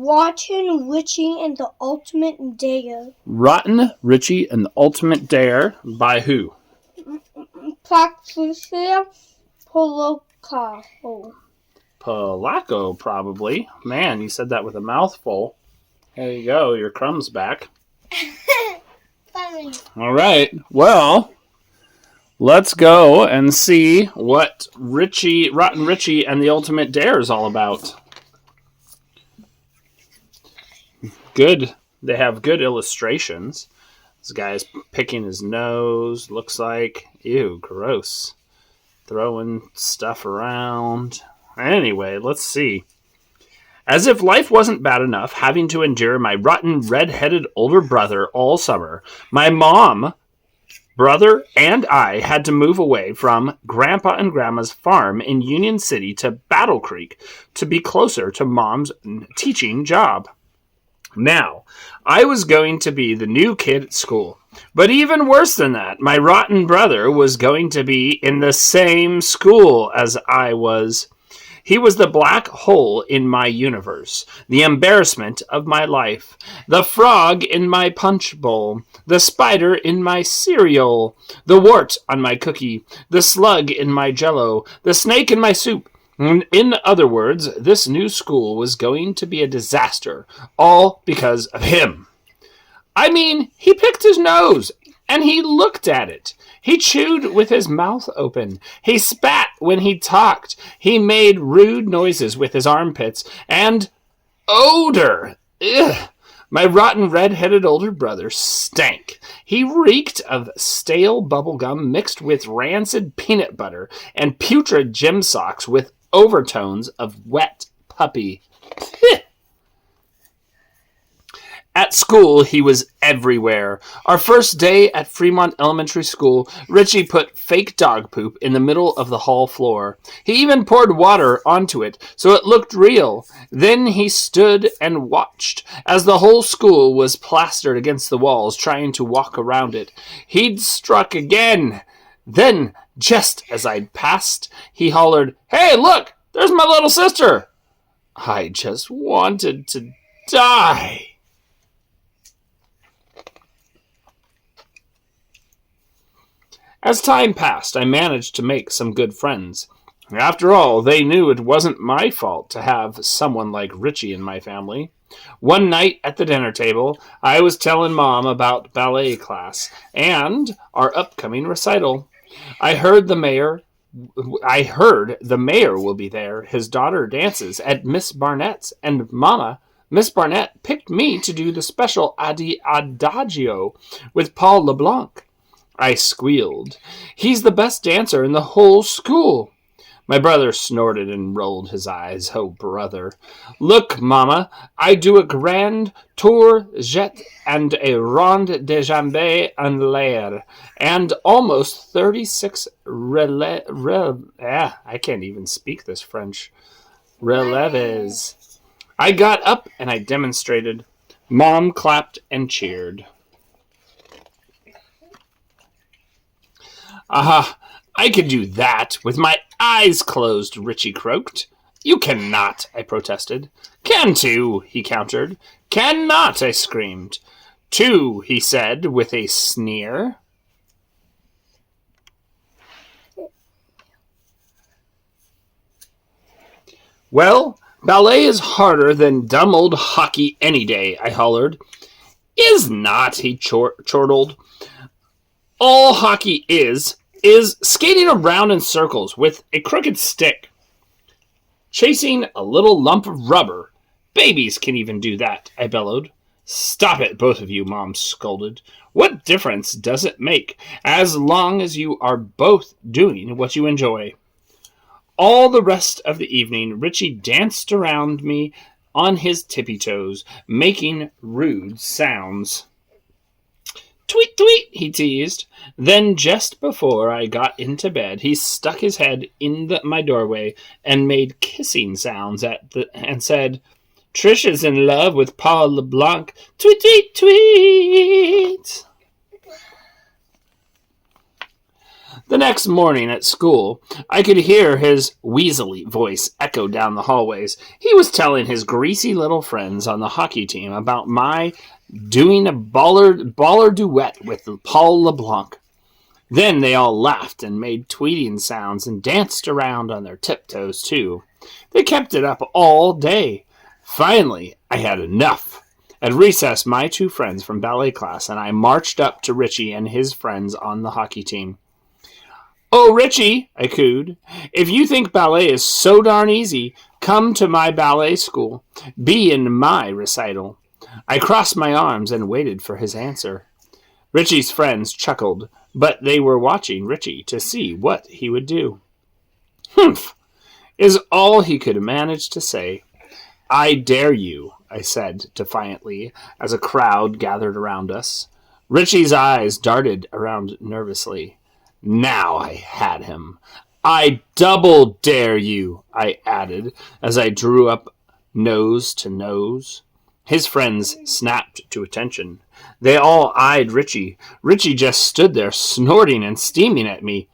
Rotten, Ritchie, and the Ultimate Dare. Rotten, Ritchie, and the Ultimate Dare by who? Patricia, Polacco. Polacco, probably. Man, you said that with a mouthful. There you go, your crumb's back. Funny. All right, well, let's go and see what Rotten Ritchie and the Ultimate Dare is all about. Good. They have good illustrations. This guy's picking his nose, looks like. Ew, gross. Throwing stuff around. Anyway, let's see. As if life wasn't bad enough, having to endure my rotten, red-headed older brother all summer, my mom, brother, and I had to move away from Grandpa and Grandma's farm in Union City to Battle Creek to be closer to Mom's teaching job. Now, I was going to be the new kid at school. But even worse than that, my rotten brother was going to be in the same school as I was. He was the black hole in my universe, the embarrassment of my life, the frog in my punch bowl, the spider in my cereal, the wart on my cookie, the slug in my jello, the snake in my soup. In other words, this new school was going to be a disaster, all because of him. I mean, he picked his nose, and he looked at it. He chewed with his mouth open. He spat when he talked. He made rude noises with his armpits. And odor! Ugh! My rotten red-headed older brother stank. He reeked of stale bubblegum mixed with rancid peanut butter and putrid gym socks with overtones of wet puppy. At school, he was everywhere. Our first day at Fremont Elementary School, Ritchie put fake dog poop in the middle of the hall floor. He even poured water onto it so it looked real. Then he stood and watched as the whole school was plastered against the walls trying to walk around it. He'd struck again. Then, just as I'd passed, he hollered, "Hey, look! There's my little sister!" I just wanted to die. As time passed, I managed to make some good friends. After all, they knew it wasn't my fault to have someone like Ritchie in my family. One night at the dinner table, I was telling Mom about ballet class and our upcoming recital. I heard the mayor will be there. His daughter dances at Miss Barnett's, and Mama, Miss Barnett picked me to do the special adagio with Paul LeBlanc. I squealed. He's the best dancer in the whole school. My brother snorted and rolled his eyes. Oh, brother. Look, Mama, I do a grand tour jet and a ronde de jambe en l'air, and almost 36 I can't even speak this French. Releves. I got up and I demonstrated. Mom clapped and cheered. Aha, I can do that with my eyes closed, Ritchie croaked. You cannot, I protested. Can too, he countered. Cannot, I screamed. Too, he said with a sneer. Well, ballet is harder than dumb old hockey any day, I hollered. Is not, he chortled. All hockey is skating around in circles with a crooked stick, chasing a little lump of rubber. Babies can even do that, I bellowed. Stop it, both of you, Mom scolded. What difference does it make, as long as you are both doing what you enjoy? All the rest of the evening, Ritchie danced around me on his tippy toes, making rude sounds. Tweet, tweet, he teased. Then, just before I got into bed, he stuck his head in my doorway and made kissing sounds and said, Trisha's in love with Paul LeBlanc. Tweet, tweet, tweet. The next morning at school, I could hear his weaselly voice echo down the hallways. He was telling his greasy little friends on the hockey team about my doing a baller duet with Paul LeBlanc. Then they all laughed and made tweeting sounds and danced around on their tiptoes, too. They kept it up all day. Finally, I had enough. At recess, my two friends from ballet class and I marched up to Ritchie and his friends on the hockey team. "Oh, Ritchie," I cooed, "if you think ballet is so darn easy, come to my ballet school. Be in my recital." I crossed my arms and waited for his answer. Ritchie's friends chuckled, but they were watching Ritchie to see what he would do. "Humph," is all he could manage to say. "I dare you," I said defiantly as a crowd gathered around us. Ritchie's eyes darted around nervously. Now I had him. "I double dare you," I added as I drew up nose to nose. His friends snapped to attention. They all eyed Ritchie. Ritchie just stood there snorting and steaming at me.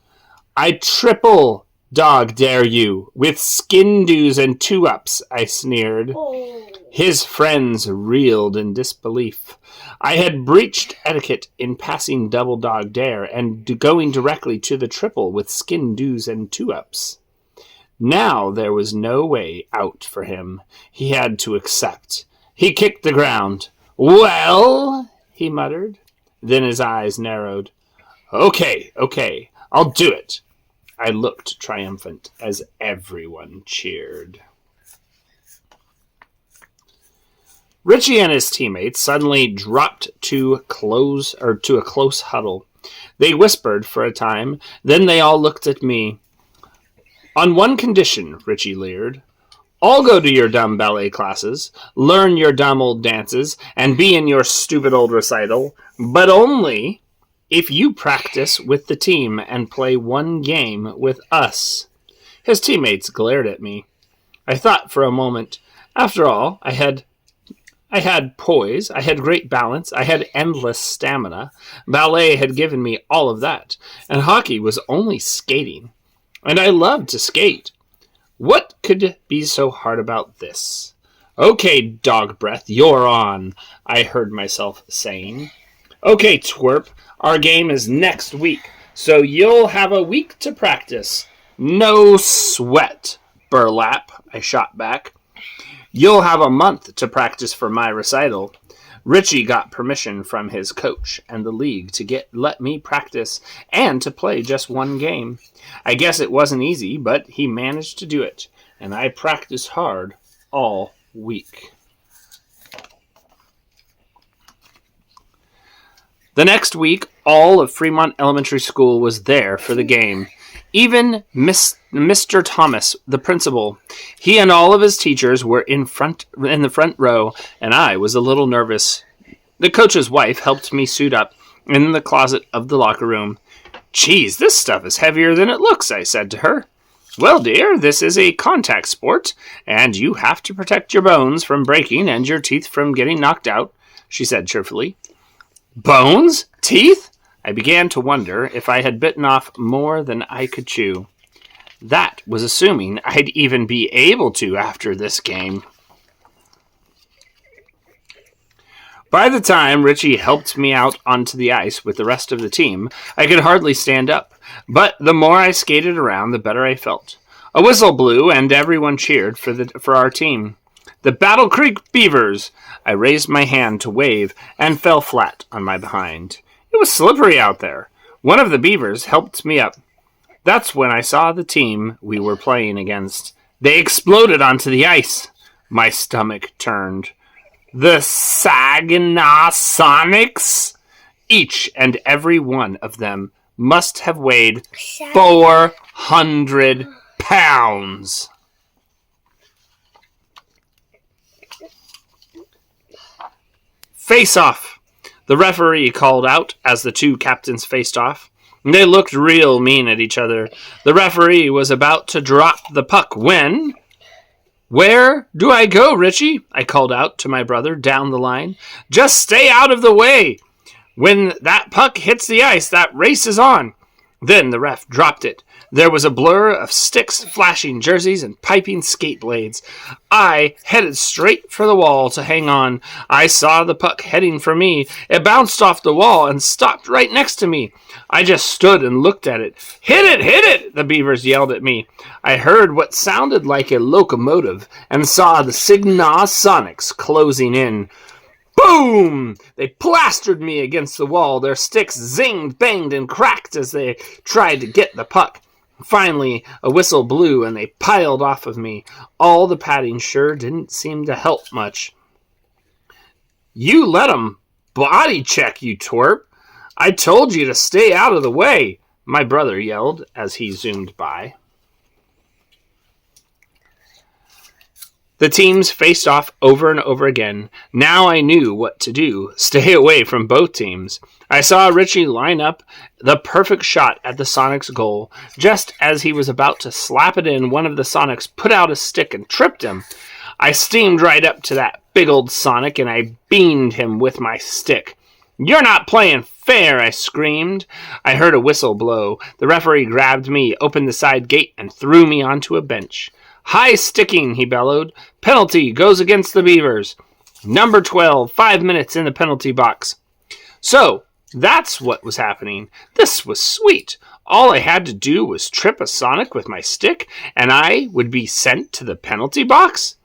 "I triple dog dare you, with skin dews and 2-ups, I sneered. Oh. His friends reeled in disbelief. I had breached etiquette in passing double dog dare and going directly to the triple with skin dews and 2-ups. Now there was no way out for him. He had to accept. He kicked the ground. "Well," he muttered. Then his eyes narrowed. Okay, I'll do it." I looked triumphant as everyone cheered. Ritchie and his teammates suddenly dropped to a close huddle. They whispered for a time, then they all looked at me. "On one condition," Ritchie leered. "All go to your dumb ballet classes, learn your dumb old dances, and be in your stupid old recital, but only if you practice with the team and play one game with us." His teammates glared at me. I thought for a moment. After all, I had poise, I had great balance, I had endless stamina. Ballet had given me all of that, and hockey was only skating. And I loved to skate. What could be so hard about this? "Okay, dog breath, you're on," I heard myself saying. "Okay, twerp, our game is next week, so you'll have a week to practice." "No sweat, burlap," I shot back. "You'll have a month to practice for my recital." Ritchie got permission from his coach and the league to let me practice and to play just one game. I guess it wasn't easy, but he managed to do it, and I practiced hard all week. The next week, all of Fremont Elementary School was there for the game. Even Mr. Thomas, the principal. He and all of his teachers were in the front row, and I was a little nervous. The coach's wife helped me suit up in the closet of the locker room. "Geez, this stuff is heavier than it looks," I said to her. "Well, dear, this is a contact sport, and you have to protect your bones from breaking and your teeth from getting knocked out," she said cheerfully. Bones? Teeth? I began to wonder if I had bitten off more than I could chew. That was assuming I'd even be able to after this game. By the time Ritchie helped me out onto the ice with the rest of the team, I could hardly stand up. But the more I skated around, the better I felt. A whistle blew, and everyone cheered for our team. "The Battle Creek Beavers!" I raised my hand to wave and fell flat on my behind. It was slippery out there. One of the beavers helped me up. That's when I saw the team we were playing against. They exploded onto the ice. My stomach turned. The Saginaw Sonics? Each and every one of them must have weighed 400 pounds. "Face off!" the referee called out as the two captains faced off. They looked real mean at each other. The referee was about to drop the puck when... "Where do I go, Ritchie?" I called out to my brother down the line. "Just stay out of the way. When that puck hits the ice, that race is on. Then the ref dropped it. There was a blur of sticks, flashing jerseys, and piping skate blades. I headed straight for the wall to hang on. I saw the puck heading for me. It bounced off the wall and stopped right next to me. I just stood and looked at it. Hit it! Hit it! The Beavers yelled at me. I heard what sounded like a locomotive and saw the Signal Sonics closing in. Boom! They plastered me against the wall. Their sticks zinged, banged, and cracked as they tried to get the puck. Finally, a whistle blew, and they piled off of me. All the patting sure didn't seem to help much. You let 'em body check, you twerp. I told you to stay out of the way, my brother yelled as he zoomed by. The teams faced off over and over again. Now I knew what to do. Stay away from both teams. I saw Ritchie line up the perfect shot at the Sonics' goal. Just as he was about to slap it in, one of the Sonics put out a stick and tripped him. I steamed right up to that big old Sonic and I beamed him with my stick. You're not playing fair, I screamed. I heard a whistle blow. The referee grabbed me, opened the side gate, and threw me onto a bench. High sticking, he bellowed. Penalty goes against the Beavers. Number 12, 5 minutes in the penalty box. So, that's what was happening. This was sweet. All I had to do was trip a Sonic with my stick, and I would be sent to the penalty box?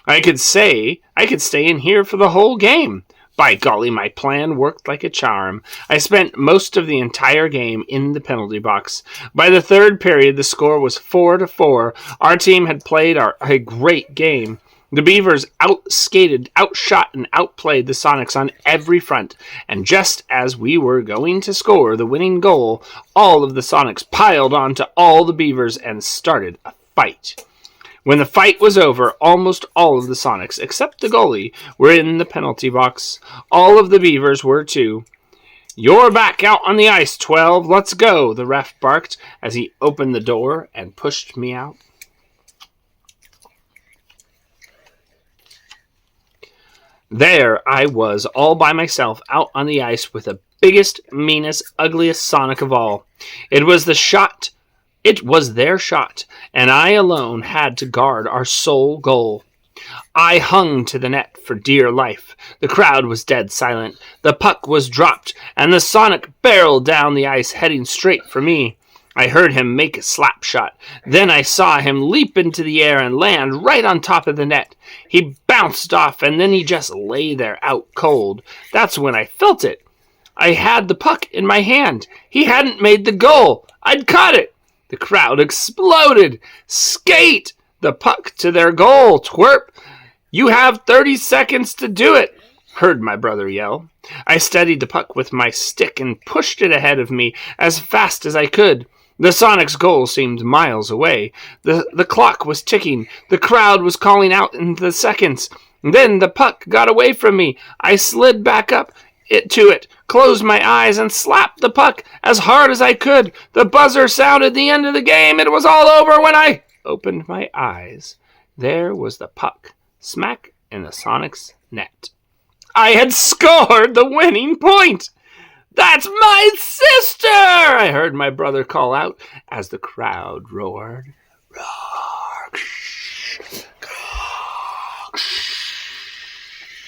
I could stay in here for the whole game. By golly, my plan worked like a charm. I spent most of the entire game in the penalty box. By the third period, the score was 4-4. Our team had played a great game. The Beavers outskated, outshot, and outplayed the Sonics on every front. And just as we were going to score the winning goal, all of the Sonics piled onto all the Beavers and started a fight. When the fight was over, almost all of the Sonics, except the goalie, were in the penalty box. All of the Beavers were too. You're back out on the ice, 12. Let's go, the ref barked as he opened the door and pushed me out. There I was, all by myself, out on the ice with the biggest, meanest, ugliest Sonic of all. It was their shot, and I alone had to guard our sole goal. I hung to the net for dear life. The crowd was dead silent. The puck was dropped, and the Sonic barreled down the ice, heading straight for me. I heard him make a slap shot. Then I saw him leap into the air and land right on top of the net. He bounced off, and then he just lay there out cold. That's when I felt it. I had the puck in my hand. He hadn't made the goal. I'd caught it. The crowd exploded. Skate the puck to their goal, twerp. You have 30 seconds to do it, heard my brother yell. I steadied the puck with my stick and pushed it ahead of me as fast as I could. The Sonics' goal seemed miles away. The clock was ticking. The crowd was calling out in the seconds. Then the puck got away from me. I slid back up to it, closed my eyes, and slapped the puck as hard as I could. The buzzer sounded the end of the game. It was all over when I opened my eyes. There was the puck, smack in the Sonics' net. I had scored the winning point! That's my sister! I heard my brother call out as the crowd roared. Roar!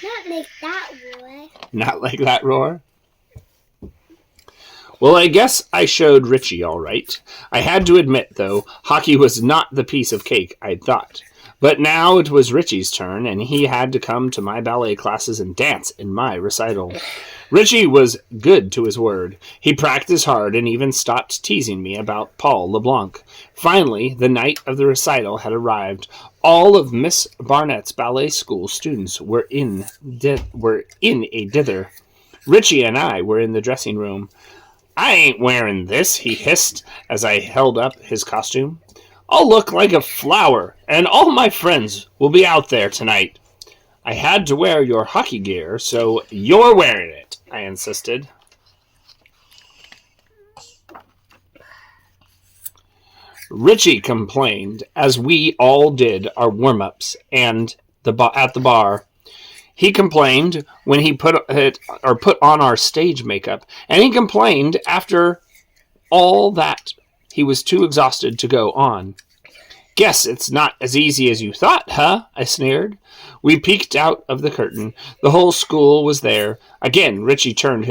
Not like that roar. Not like that roar? Well, I guess I showed Ritchie all right. I had to admit, though, hockey was not the piece of cake I'd thought. But now it was Ritchie's turn, and he had to come to my ballet classes and dance in my recital. Ritchie was good to his word. He practiced hard and even stopped teasing me about Paul LeBlanc. Finally, the night of the recital had arrived. All of Miss Barnett's ballet school students were in a dither. Ritchie and I were in the dressing room. I ain't wearing this, he hissed as I held up his costume. I'll look like a flower, and all my friends will be out there tonight. I had to wear your hockey gear, so you're wearing it, I insisted. Ritchie complained, as we all did our warm-ups and at the bar. He complained when he put on our stage makeup, and he complained after all that he was too exhausted to go on. Guess it's not as easy as you thought, huh? I sneered. We peeked out of the curtain. The whole school was there. Again, Ritchie turned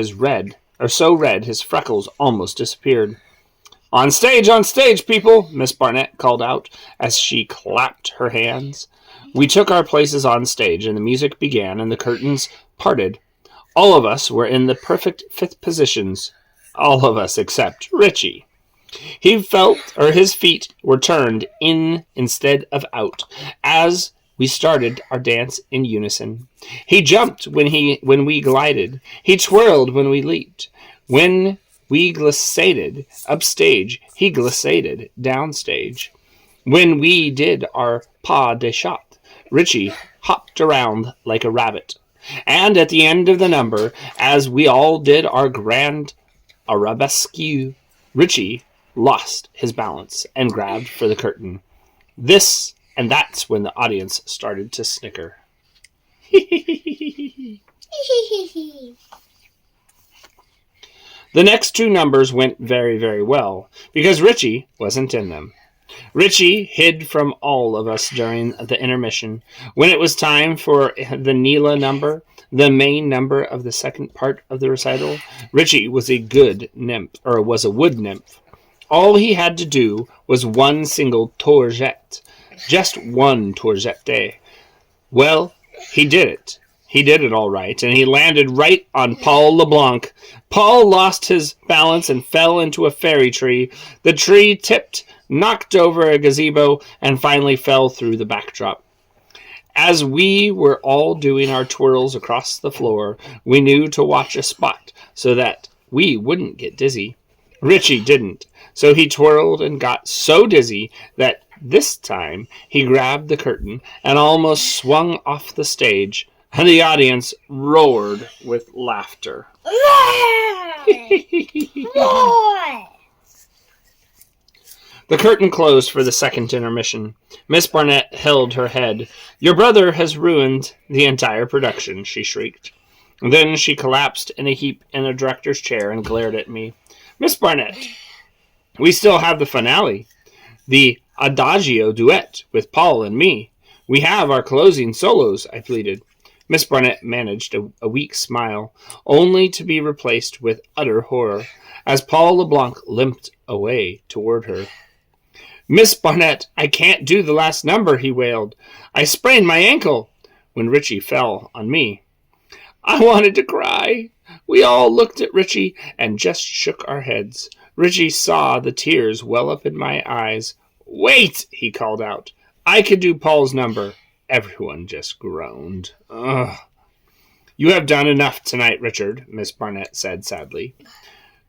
so red his freckles almost disappeared. On stage, people, Miss Barnett called out as she clapped her hands. We took our places on stage, and the music began, and the curtains parted. All of us were in the perfect fifth positions. All of us except Ritchie. His feet were turned in instead of out, as we started our dance in unison. He jumped when we glided. He twirled when we leaped. When we glissaded upstage, he glissaded downstage. When we did our pas de chat, Ritchie hopped around like a rabbit. And at the end of the number, as we all did our grand arabesque, Ritchie lost his balance and grabbed for the curtain. That's when the audience started to snicker. The next two numbers went very, very well, because Ritchie wasn't in them. Ritchie hid from all of us during the intermission. When it was time for the Neela number, the main number of the second part of the recital, Ritchie was a wood nymph. All he had to do was one single tourette. Just one tourette. Well, he did it. He did it all right, and he landed right on Paul LeBlanc. Paul lost his balance and fell into a fairy tree. The tree tipped, knocked over a gazebo, and finally fell through the backdrop. As we were all doing our twirls across the floor, we knew to watch a spot so that we wouldn't get dizzy. Ritchie didn't, so he twirled and got so dizzy that this time he grabbed the curtain and almost swung off the stage, and the audience roared with laughter. The curtain closed for the second intermission. Miss Barnett held her head. "Your brother has ruined the entire production," she shrieked. Then she collapsed in a heap in the director's chair and glared at me. "Miss Barnett, we still have the finale, the Adagio duet with Paul and me. We have our closing solos," I pleaded. Miss Barnett managed a weak smile, only to be replaced with utter horror, as Paul LeBlanc limped away toward her. "Miss Barnett, I can't do the last number," he wailed. "I sprained my ankle," when Ritchie fell on me. I wanted to cry. We all looked at Ritchie and just shook our heads. Ritchie saw the tears well up in my eyes. "Wait," he called out. "I could do Paul's number." Everyone just groaned. Ugh. "You have done enough tonight, Richard," Miss Barnett said sadly.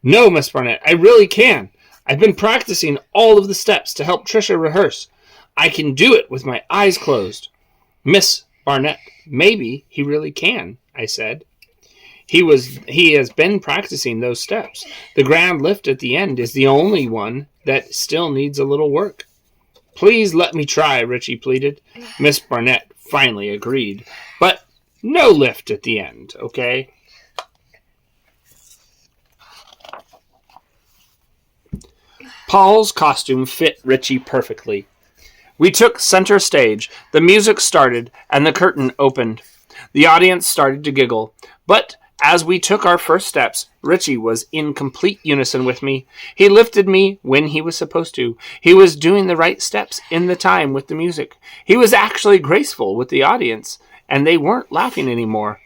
"No, Miss Barnett, I really can. I've been practicing all of the steps to help Tricia rehearse. I can do it with my eyes closed." "Miss Barnett, maybe he really can," I said. He has been practicing those steps. The grand lift at the end is the only one that still needs a little work." "Please let me try," Ritchie pleaded. Miss Barnett finally agreed. "But no lift at the end, okay?" Paul's costume fit Ritchie perfectly. We took center stage, the music started, and the curtain opened. The audience started to giggle, but as we took our first steps, Ritchie was in complete unison with me. He lifted me when he was supposed to. He was doing the right steps in the time with the music. He was actually graceful with the audience, and they weren't laughing anymore.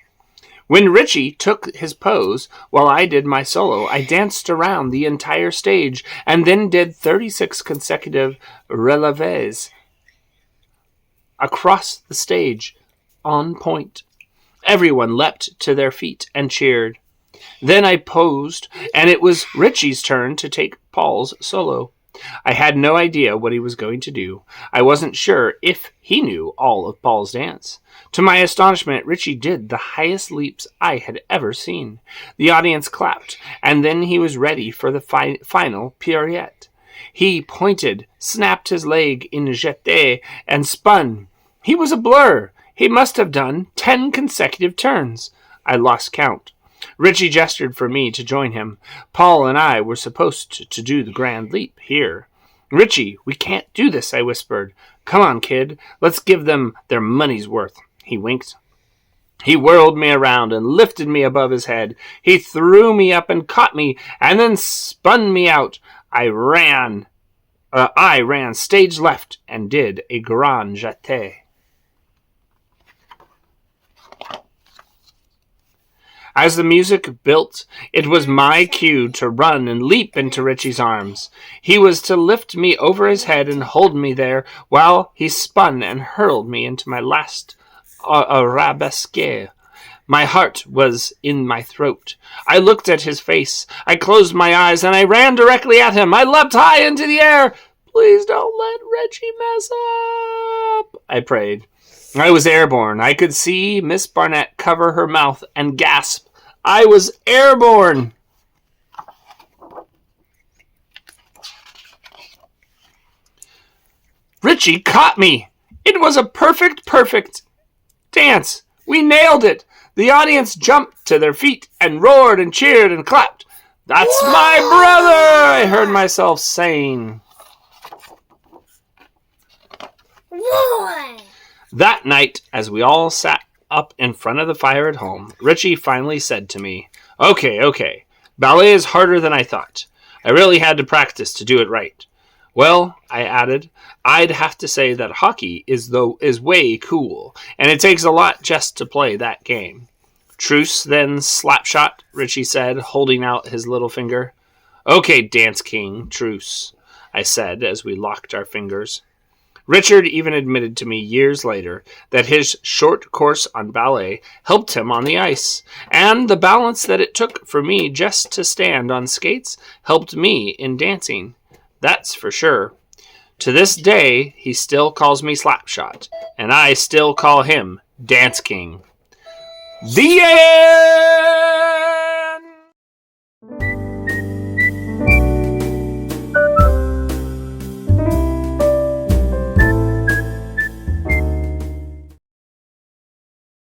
When Ritchie took his pose while I did my solo, I danced around the entire stage and then did 36 consecutive relevés across the stage, on point. Everyone leapt to their feet and cheered. Then I posed, and it was Ritchie's turn to take Paul's solo. I had no idea what he was going to do. I wasn't sure if he knew all of Paul's dance. To my astonishment, Ritchie did the highest leaps I had ever seen. The audience clapped, and then he was ready for the final pirouette. He pointed, snapped his leg in jeté, and spun. He was a blur. He must have done 10 consecutive turns. I lost count. Ritchie gestured for me to join him. Paul and I were supposed to do the grand leap here. Ritchie, we can't do this, I whispered. Come on, kid. Let's give them their money's worth. He winked. He whirled me around and lifted me above his head. He threw me up and caught me and then spun me out. I ran stage left and did a grand jeté. As the music built, it was my cue to run and leap into Ritchie's arms. He was to lift me over his head and hold me there while he spun and hurled me into my last arabesque. My heart was in my throat. I looked at his face. I closed my eyes and I ran directly at him. I leapt high into the air. Please don't let Ritchie mess up, I prayed. I was airborne. I could see Miss Barnett cover her mouth and gasp. I was airborne. Ritchie caught me. It was a perfect dance. We nailed it. The audience jumped to their feet and roared and cheered and clapped. That's my brother, I heard myself saying. That night, as we all sat up in front of the fire at home, Ritchie finally said to me, Okay, ballet is harder than I thought. I really had to practice to do it right. Well, I added, I'd have to say that hockey is way cool, and it takes a lot just to play that game. Truce, then, Slapshot, Ritchie said, holding out his little finger. Okay, Dance King, truce, I said as we locked our fingers. Richard even admitted to me years later that his short course on ballet helped him on the ice, and the balance that it took for me just to stand on skates helped me in dancing. That's for sure. To this day, he still calls me Slapshot, and I still call him Dance King. The end!